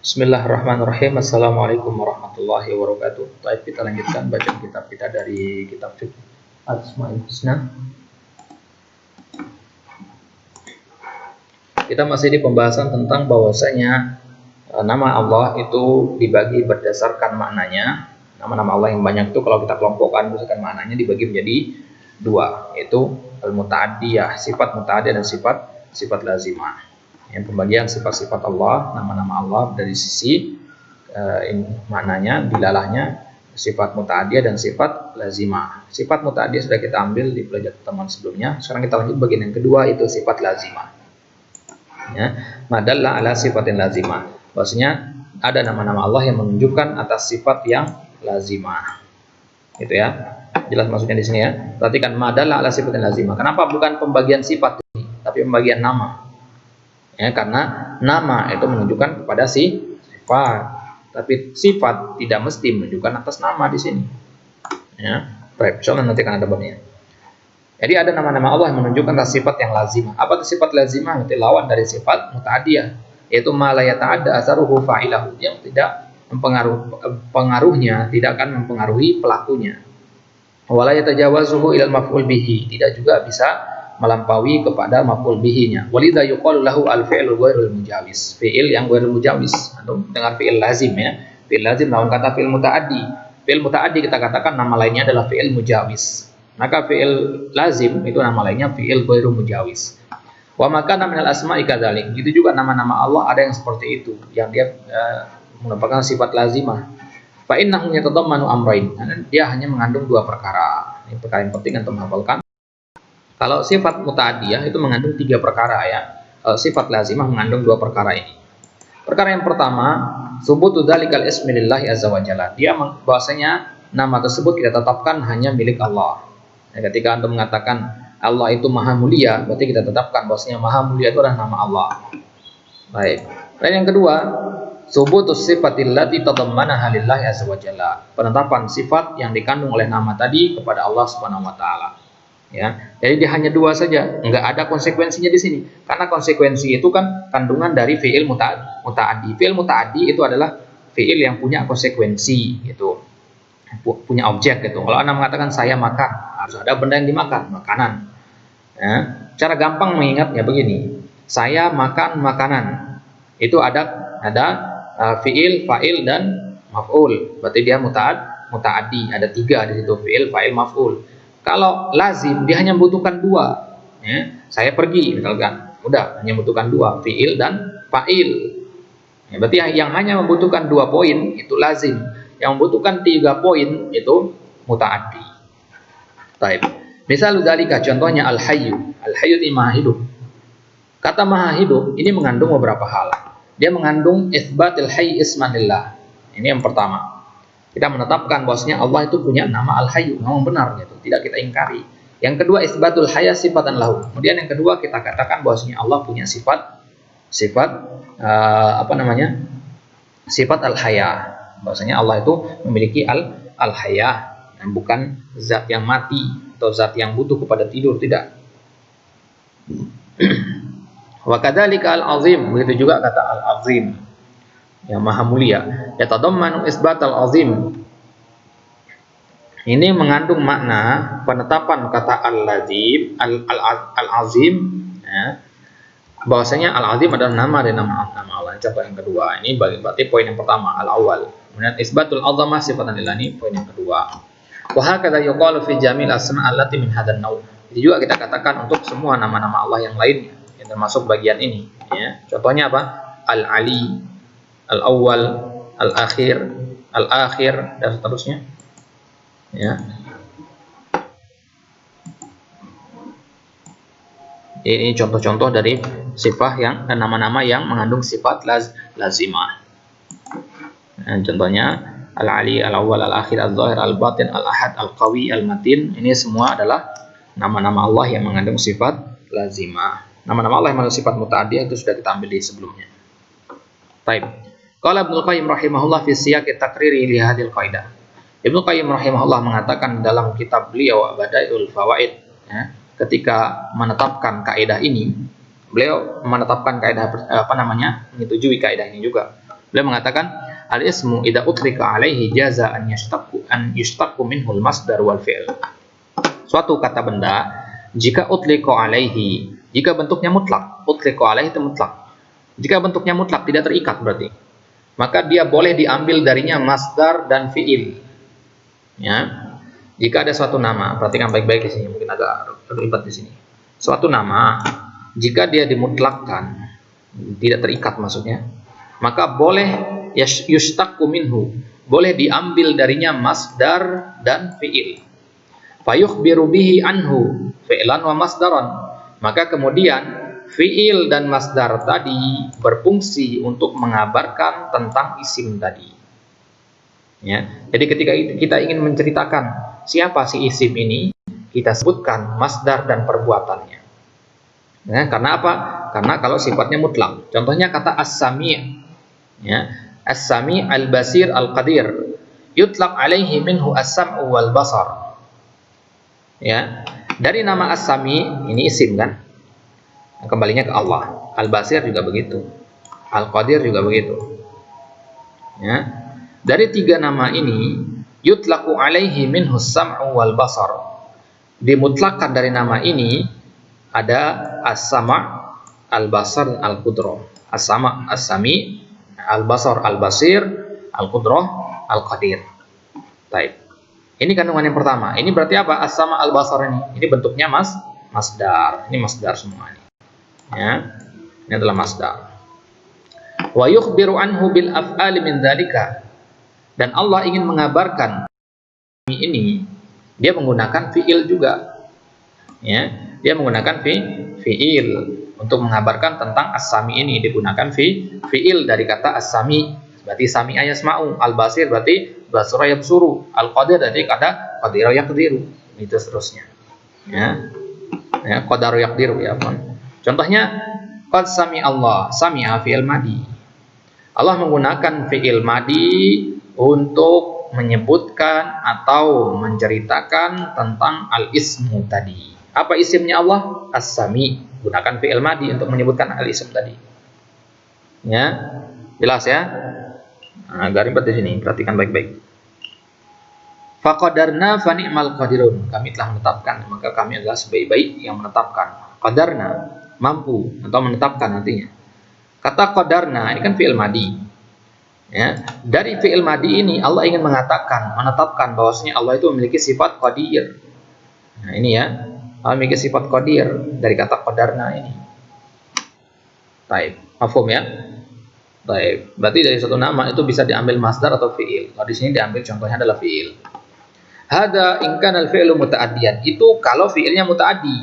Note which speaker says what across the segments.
Speaker 1: Bismillahirrahmanirrahim. Assalamualaikum warahmatullahi wabarakatuh. Baik, kita lanjutkan bacaan kitab kita dari kitab Fiqh Asmaul Husna. Kita masih di pembahasan tentang bahwasanya nama Allah itu dibagi berdasarkan maknanya. Nama-nama Allah yang banyak itu kalau kita kelompokkan berdasarkan maknanya dibagi menjadi dua, yaitu al-muta'addiyah, sifat muta'addiyah dan sifat lazimah. Yang pembagian sifat-sifat Allah, nama-nama Allah dari sisi maknanya, dilalahnya, sifat muta'addiyah dan sifat lazimah. Sifat muta'addiyah sudah kita ambil di pelajaran teman sebelumnya. Sekarang kita lanjut bagian yang kedua, itu sifat lazimah. Ya, madalla ala sifatin lazimah. Maksudnya ada nama-nama Allah yang menunjukkan atas sifat yang lazimah. Gitu ya. Jelas maksudnya di sini ya. Perhatikan madalla ala sifatin lazimah. Kenapa bukan pembagian sifat ini, tapi pembagian nama? Ya, karena nama itu menunjukkan kepada sifat, tapi sifat tidak mesti menunjukkan atas nama di sini. Ya, baik, soalnya nanti akan ada babnya. Jadi ada nama-nama Allah yang menunjukkan atas sifat yang lazimah. Apa itu sifat lazimah? Itu lawan dari sifat muta'addiyah, yaitu ma la yata'adda asaruhu fa'ilahu, yang tidak pengaruhnya tidak akan mempengaruhi pelakunya. Wa la yatajawazuhu ilal maf'ul bihi, tidak juga bisa melampaui kepada maf'ul bihi-nya. Walidha yuqalu lahu al-fi'lu ghairul mujawiz. Fi'il yang ghairul mujawiz. Atau dengan fi'il lazim ya. Fi'il lazim lawan kata fi'il muta'addi. Fi'il muta'addi kita katakan nama lainnya adalah fi'il mujawiz. Maka fi'il lazim itu nama lainnya fi'il ghairul mujawiz. Wa makana minal asma'i kadzalik. Gitu juga nama-nama Allah ada yang seperti itu, yang dia merupakan sifat lazimah. Fa innahu yatadammanu amrayn. Dia hanya mengandung dua perkara. Ini perkara yang penting untuk menghafalkan. Kalau sifat muta'addiyah itu mengandung tiga perkara ya. Sifat lazimah mengandung dua perkara ini. Perkara yang pertama, subutu dzalikal ismi lillahi azza wa jalla. Dia bahwasanya nama tersebut kita tetapkan hanya milik Allah. Ya, ketika Anda mengatakan Allah itu maha mulia, berarti kita tetapkan bahwasanya maha mulia itu adalah nama Allah. Baik. Dan yang kedua, subutus sifatil lati tadammanaha lillahi azza wa jalla. Penetapan sifat yang dikandung oleh nama tadi kepada Allah Subhanahu wa taala. Ya, jadi dia hanya dua saja, nggak ada konsekuensinya di sini. Karena konsekuensi itu kan kandungan dari fi'il muta'addi. Fi'il muta'addi itu adalah fi'il yang punya konsekuensi, gitu, punya objek, gitu. Kalau Anda mengatakan saya makan, harus ada benda yang dimakan, makanan. Ya, cara gampang mengingatnya begini: saya makan makanan. Itu ada fi'il, fa'il dan maf'ul. Berarti dia muta'addi. Ada tiga di situ, fi'il, fa'il, maf'ul. Kalau lazim dia hanya membutuhkan dua, ya. Saya pergi misalkan, udah hanya membutuhkan dua, fiil dan fa'il. Ya, berarti yang hanya membutuhkan 2 poin itu lazim, yang membutuhkan 3 poin itu muta'addi. Baik. Misal dzalika, contohnya al-hayyu. Al-hayyu ini maha hidup. Kata maha hidup ini mengandung beberapa hal. Dia mengandung itsbatul hayy ismanillah. Ini yang pertama. Kita menetapkan bahwasanya Allah itu punya nama Al-Hayyu, nama benar gitu, tidak kita ingkari. Yang kedua, isbatul hayya sifatan lahu. Kemudian yang kedua kita katakan bahwasanya Allah punya sifat Sifat al-hayya. Bahwasanya Allah itu memiliki al-hayya, dan bukan zat yang mati atau zat yang butuh kepada tidur, tidak. Wa kadzalika al-azim, begitu juga kata al-azim, yang maha mulia. Yatadammanu isbatal azim. Ini mengandung makna penetapan kata al-lazim, al-azim, ya. Bahwasanya al-azim adalah nama dari nama Allah. Contoh yang kedua. Ini berarti poin yang pertama, al-awwal. Kemudian isbatul azamah sifatan lillah, ini poin yang kedua. Wa hakadha yuqalu fi jamil asma' allati min hadan naw. Itu juga kita katakan untuk semua nama-nama Allah yang lainnya, yang termasuk bagian ini, ya. Contohnya apa? Al-ali, al-awwal, al-akhir, dan seterusnya. Ya. Ini contoh-contoh dari sifat yang nama-nama yang mengandung sifat lazimah. Contohnya al-ali, al-awwal, al-akhir, al-zahir, al-batin, al-ahad, al-qawi, al-matin. Ini semua adalah nama-nama Allah yang mengandung sifat lazimah. Nama-nama Allah yang mengandung sifat muta'addiyah itu sudah kita ambil di sebelumnya. Baik. Qala Ibnu Qayyim rahimahullah fi siyaqi taqriri li hadhil qaidah. Ibnu Qayyim rahimahullah mengatakan dalam kitab beliau Bada'iul Fawaid, ya, ketika menetapkan kaidah ini, beliau menetapkan kaidah menyetujui kaidah ini juga. Beliau mengatakan al-ismu idza utlika alaihi jaza an yashtaqu minhu al-masdar wal fi'l. Suatu kata benda jika utlika alaihi, jika bentuknya mutlak, utlika alaihi itu mutlak. Jika bentuknya mutlak tidak terikat berarti, maka dia boleh diambil darinya masdar dan fi'il. Ya. Jika ada suatu nama, perhatikan baik-baik di sini, mungkin agak ribet di sini. Suatu nama jika dia dimutlakkan, tidak terikat maksudnya, maka boleh yushtaqu minhu, boleh diambil darinya masdar dan fi'il. Fayukhbiru bihi anhu fi'lan wa masdaran. Maka kemudian fi'il dan masdar tadi berfungsi untuk mengabarkan tentang isim tadi. Ya. Jadi ketika kita ingin menceritakan siapa si isim ini, kita sebutkan masdar dan perbuatannya. Ya, karena apa? Karena kalau sifatnya mutlak. Contohnya kata as-sami'. Ya. As-sami' al-basir al-qadir. Yutlaq alaihi minhu as-sam'u wal basar. Ya. Dari nama as-sami' ini isim kan? Kembalinya ke Allah. Al-basir juga begitu. Al-qadir juga begitu. Ya. Dari tiga nama ini yutlaqu alaihi minhu as-sam'u wal basar. Dimutlakkan dari nama ini ada as-sama', al-basar, al-qudrah. As-sama', as-sami', al-basar, al-basir, al-qudrah, al-qadir. Baik. Ini kandungan yang pertama. Ini berarti apa? As-sama', al-basar ini. Ini bentuknya masdar. Ini masdar semua ini. Ya. Ini adalah masdar. Wa yukhbiru anhu bil af'ali min dzalika. Dan Allah ingin mengabarkan ini, dia menggunakan fi'il juga. Ya, dia menggunakan fi'il untuk mengabarkan tentang as-sami ini, digunakan fi'il dari kata as-sami, berarti sami'a yasma'u, al-basir berarti basura yabsuru, al-qadir berarti kata qadira yaqdiru, itu seterusnya. Ya. Ya, qadaru yaqdiru ya, Bang. Contohnya qad sami Allah, sami'a fi'il madi. Allah menggunakan fi'il madi untuk menyebutkan atau menceritakan tentang al-ismu tadi. Apa isimnya Allah? As-sami. Gunakan fi'il madi untuk menyebutkan al-ism tadi. Ya, jelas ya? Nah, agak ribet di sini, perhatikan baik-baik. Faqadarna fa ni'mal qadirun. Kami telah menetapkan, maka kami adalah sebaik-baik yang menetapkan. Qadarna, mampu atau menetapkan nantinya. Kata qadarna ini kan fi'il madi. Ya, dari fi'il madi ini Allah ingin mengatakan, menetapkan bahwasanya Allah itu memiliki sifat qadir. Nah, ini ya, Allah memiliki sifat qadir dari kata qadarna ini. Baik, mafhum ya? Baik, berarti dari satu nama itu bisa diambil masdar atau fi'il. Kalau di sini diambil contohnya adalah fi'il. Hada in kana al-fi'lu muta'addiyan. Itu kalau fi'ilnya muta'addi,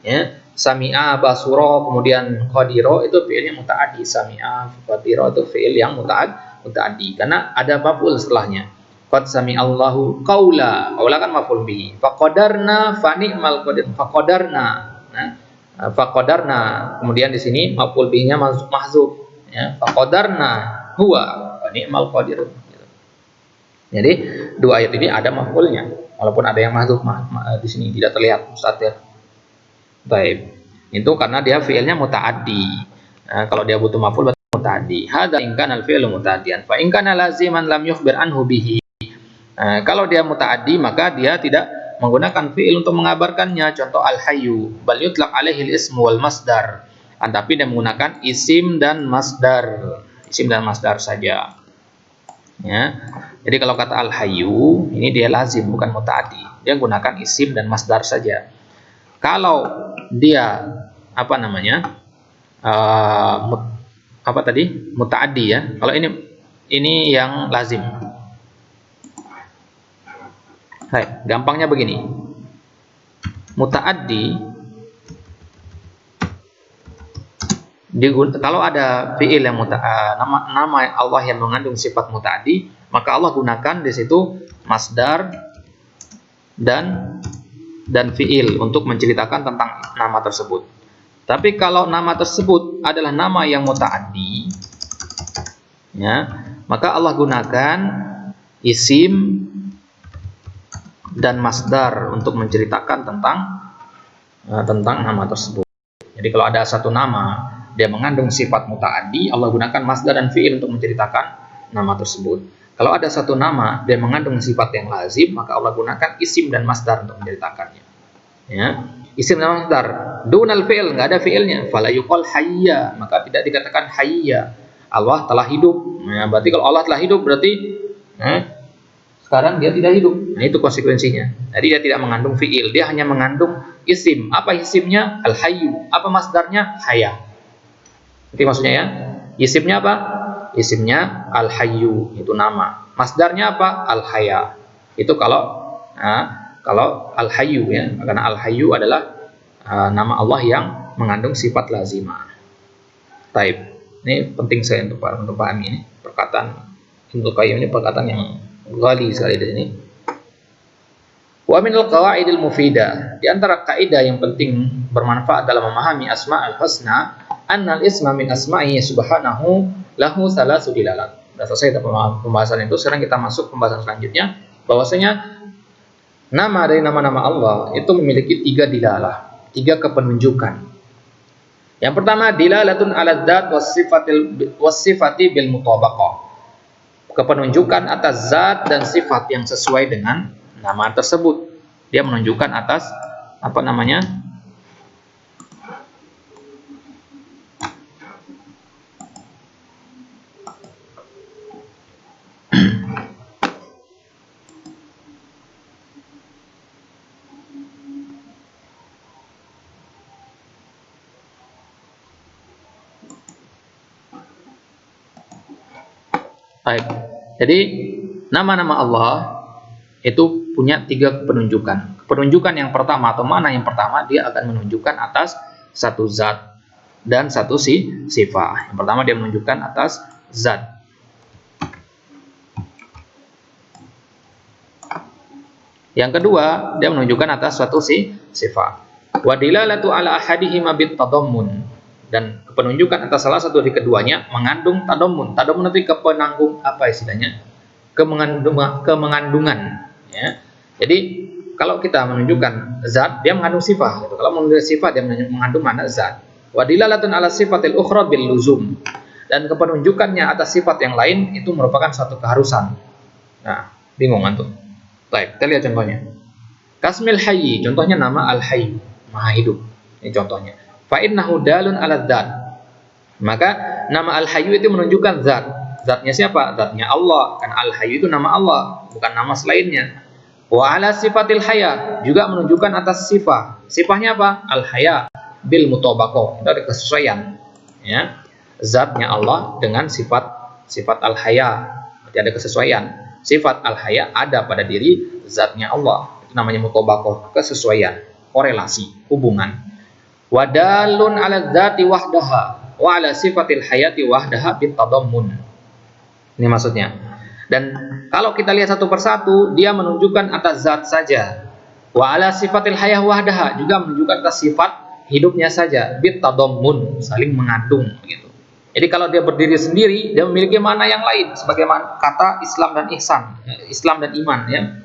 Speaker 1: ya. Sami'a, basura, kemudian qadira itu fi'ilnya muta'addi. Sami'a, qadira itu fi'il yang muta'addi karena ada maf'ul setelahnya. Qad sami'allahu qaula. Qaula kan maf'ul bihi. Faqadarna fa ni'mal qadir. Faqadarna. Nah, faqadarna. Kemudian di sini maf'ul bihi-nya mahdzuf, ya. Faqadarna huwa fa ni'mal qadir. Jadi dua ayat ini ada maf'ulnya, walaupun ada yang mahdzuf di sini tidak terlihat mustatir. Baik. Itu karena dia fi'ilnya muta'addi. Nah, kalau dia butuh maf'ul berarti muta'addi. Hadza in kana al-fi'lu muta'addiyan. Fa in kana laziman lam yukhbir anhu bihi. Nah, kalau dia muta'addi maka dia tidak menggunakan fi'il untuk mengabarkannya. Contoh al-hayyu, bal yutlaq alaihi al-ismu wal masdar. Tapi dia menggunakan isim dan masdar. Isim dan masdar saja. Ya. Jadi kalau kata al-hayyu ini dia lazim bukan muta'addi. Dia gunakan isim dan masdar saja. Kalau dia apa namanya? Apa tadi? Muta'addi ya. Kalau ini yang lazim. Baik, gampangnya begini. Muta'addi kalau ada fi'il yang nama Allah yang mengandung sifat muta'addi, maka Allah gunakan di situ masdar dan fi'il untuk menceritakan tentang nama tersebut. Tapi kalau nama tersebut adalah nama yang muta'addi, ya, maka Allah gunakan isim dan masdar untuk menceritakan tentang nama tersebut. Jadi kalau ada satu nama dia mengandung sifat muta'addi, Allah gunakan masdar dan fi'il untuk menceritakan nama tersebut. Kalau ada satu nama dia mengandung sifat yang lazim, maka Allah gunakan isim dan masdar untuk menceritakannya. Ya, isim dan masdar. Dunal fi'il, nggak ada fi'ilnya. Fala yuqal hayya, maka tidak dikatakan hayya. Allah telah hidup. Nah, berarti kalau Allah telah hidup berarti sekarang dia tidak hidup. Nah, itu konsekuensinya. Jadi dia tidak mengandung fi'il, dia hanya mengandung isim. Apa isimnya? Al-hayyu. Apa masdarnya? Haya. Itu maksudnya ya. Isimnya apa? Isimnya al-hayyu, itu nama. Masdarnya apa? Al-haya. Itu kalau al-hayyu ya. Karena al-hayyu adalah nama Allah yang mengandung sifat lazimah. Taib. Ini penting saya untuk pahami ini. Perkataan Ibnu Qayyim ini perkataan yang ghali sekali di sini. Wa minal qawaidil mufidah, di antara kaidah yang penting bermanfaat dalam memahami Asmaul Husna, annal isma min asma'ihi subhanahu lahu salasu dilalat. Sudah selesai pembahasan itu, sekarang kita masuk pembahasan selanjutnya, bahwasanya nama dari nama-nama Allah itu memiliki 3 dilalah, 3 kepenunjukan. Yang pertama, dilalatun ala dzat was-sifati bil mutabaqah. Kepenunjukan atas zat dan sifat yang sesuai dengan nama tersebut. Dia menunjukkan atas Baik. Jadi nama-nama Allah itu punya 3 penunjukan. Penunjukan yang pertama atau makna yang pertama, dia akan menunjukkan atas satu zat dan satu sifat. Yang pertama dia menunjukkan atas zat. Yang kedua dia menunjukkan atas suatu sifat. Wa dilalatu ala ahadihima bit tadammun. Dan penunjukan atas salah satu dari keduanya mengandung tadammun. Tadammun itu kepenanggung apa istilahnya? Kemengandungan. Ya. Jadi kalau kita menunjukkan zat, dia mengandung sifat. Gitu. Kalau menunjukkan sifat, dia mengandung makna zat. Wa dilalatun ala sifatil ukhra bil luzum. Dan kepenunjukannya atas sifat yang lain itu merupakan satu keharusan. Nah, bingung antum. Baik, kita lihat contohnya. Kasmil hayyi, contohnya nama al-hayy, maha hidup. Ini contohnya. Fa innahu dalun ala dzat. Maka nama al-hayyu itu menunjukkan zat. Zatnya siapa? Zatnya Allah. Karena al-hayyu itu nama Allah, bukan nama selainnya. Wa ala sifatil haya, juga menunjukkan atas sifat. Sifatnya apa? Al-haya bil mutabaqah. Itu ada kesesuaian, ya. Zatnya Allah dengan sifat al-haya. Berarti ada kesesuaian. Sifat al-haya ada pada diri zatnya Allah. Itu namanya mutabaqah, kesesuaian, korelasi, hubungan. Wadalun ala dzati wahdaha wa ala sifatil hayati wahdaha bitadammun. Ini maksudnya. Dan kalau kita lihat satu persatu, dia menunjukkan atas zat saja. Wa ala sifatil hayah wahdaha, juga menunjukkan atas sifat hidupnya saja, bitadammun, saling mengandung gitu. Jadi kalau dia berdiri sendiri, dia memiliki makna yang lain, sebagaimana kata Islam dan ihsan, Islam dan iman, ya.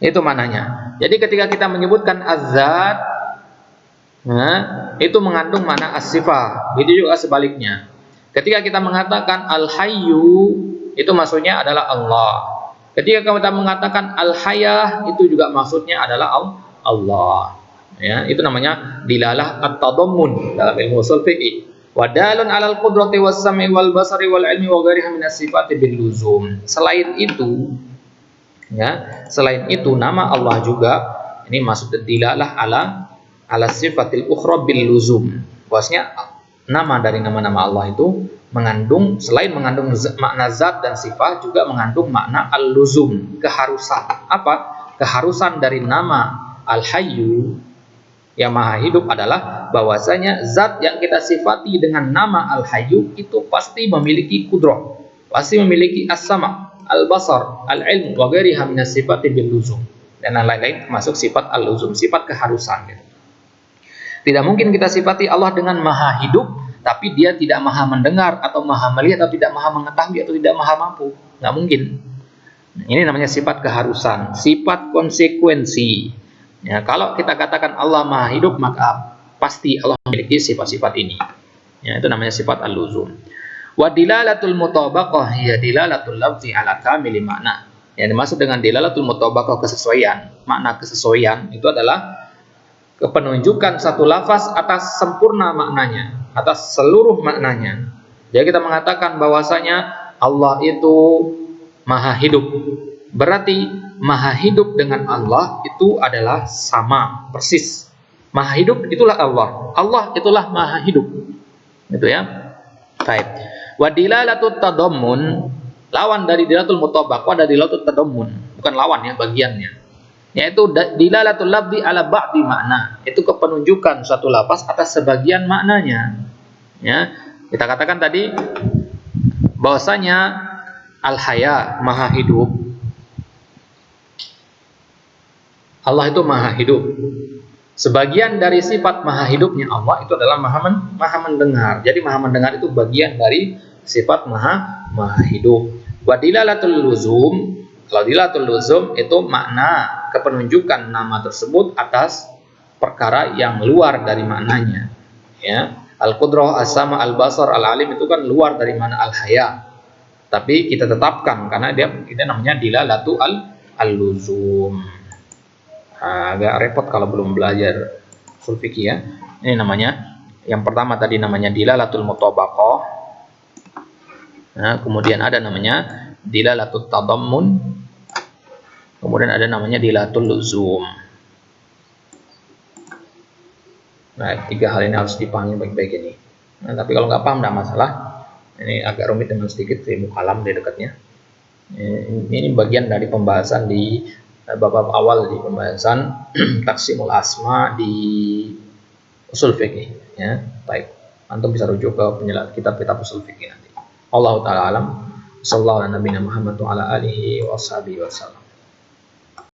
Speaker 1: Itu maknanya. Jadi ketika kita menyebutkan az-zat, itu mengandung makna as-sifah. Begitu juga sebaliknya. Ketika kita mengatakan al-hayyu, itu maksudnya adalah Allah. Ketika kita mengatakan al-hayah, itu juga maksudnya adalah Allah. Ya, itu namanya dilalah at-tadammun dalam ilmu ushul fiqh. Wa dalun 'alal qudrati was-sam'i wal basari wal 'ilmi wa ghairiha min as-sifati bil luzum. Selain itu, nama Allah juga ini maksud dilalah ala sifatil ukhra bil luzum. Bahwasanya nama dari nama-nama Allah itu mengandung, selain mengandung makna zat dan sifat, juga mengandung makna al-luzum, keharusan. Apa? Keharusan dari nama al-hayyu yang maha hidup adalah bahwasanya zat yang kita sifati dengan nama al-hayyu itu pasti memiliki kudrah, pasti memiliki as-sama', al-basar, al-ilm wa ghairiha min as-sifati bil luzum. Dan lain-lain termasuk sifat al-luzum, sifat keharusan gitu. Tidak mungkin kita sifati Allah dengan maha hidup, tapi dia tidak maha mendengar, atau maha melihat, atau tidak maha mengetahui, atau tidak maha mampu. Nggak mungkin. Ini namanya sifat keharusan, sifat konsekuensi. Ya, kalau kita katakan Allah maha hidup, maka pasti Allah memiliki sifat-sifat ini. Ya, itu namanya sifat al-luzum. Wa dilalatul mutabaqah hiya dilalatul lafzi ala kamili makna. Yang dimaksud dengan dilalatul mutabaqah kesesuaian, makna kesesuaian itu adalah kepenunjukan satu lafaz atas sempurna maknanya, atas seluruh maknanya. Jadi kita mengatakan bahwasanya Allah itu maha hidup. Berarti maha hidup dengan Allah itu adalah sama, persis. Maha hidup itulah Allah. Allah itulah maha hidup. Gitu ya. Baik. Wa dilalatut tadammun, lawan dari dilalatul mutabaqah ada dilalatul tadammun, bukan lawan ya, bagiannya. Yaitu dilalatul lafzi ala ba'di makna, itu kepenunjukan suatu lafaz atas sebagian maknanya. Ya, kita katakan tadi bahwasanya al-haya, maha hidup. Allah itu maha hidup. Sebagian dari sifat maha hidupnya Allah itu adalah maha mendengar. Jadi maha mendengar itu bagian dari sifat maha hidup. Wa dilalatul luzum, kalau dilalatul luzum itu makna kepenunjukan nama tersebut atas perkara yang luar dari maknanya. Ya, al-qudrah, as-sama, al-basar, al-alim itu kan luar dari makna al-haya. Tapi kita tetapkan karena dia namanya dilalatu al-luzum. Agak repot kalau belum belajar ushul fikih ya. Ini namanya, yang pertama tadi namanya dilalatul mutabaqah. Nah, kemudian ada namanya dilalatul tadammun. Kemudian ada namanya dilalatul luzum. Nah, tiga hal ini harus dipahami baik-baik ini. Nah, tapi kalau nggak paham nggak masalah. Ini agak rumit dengan sedikit ilmu kalam di dekatnya. Ini bagian dari pembahasan di bab awal di pembahasan taksimul asma di ushul fikih ya. Baik, antum bisa rujuk ke kitab-kitab ushul fikih nanti. Allahu taala alam. Sallallahu ala nabiyina Muhammad wa ala alihi wa sahbihi wasallam.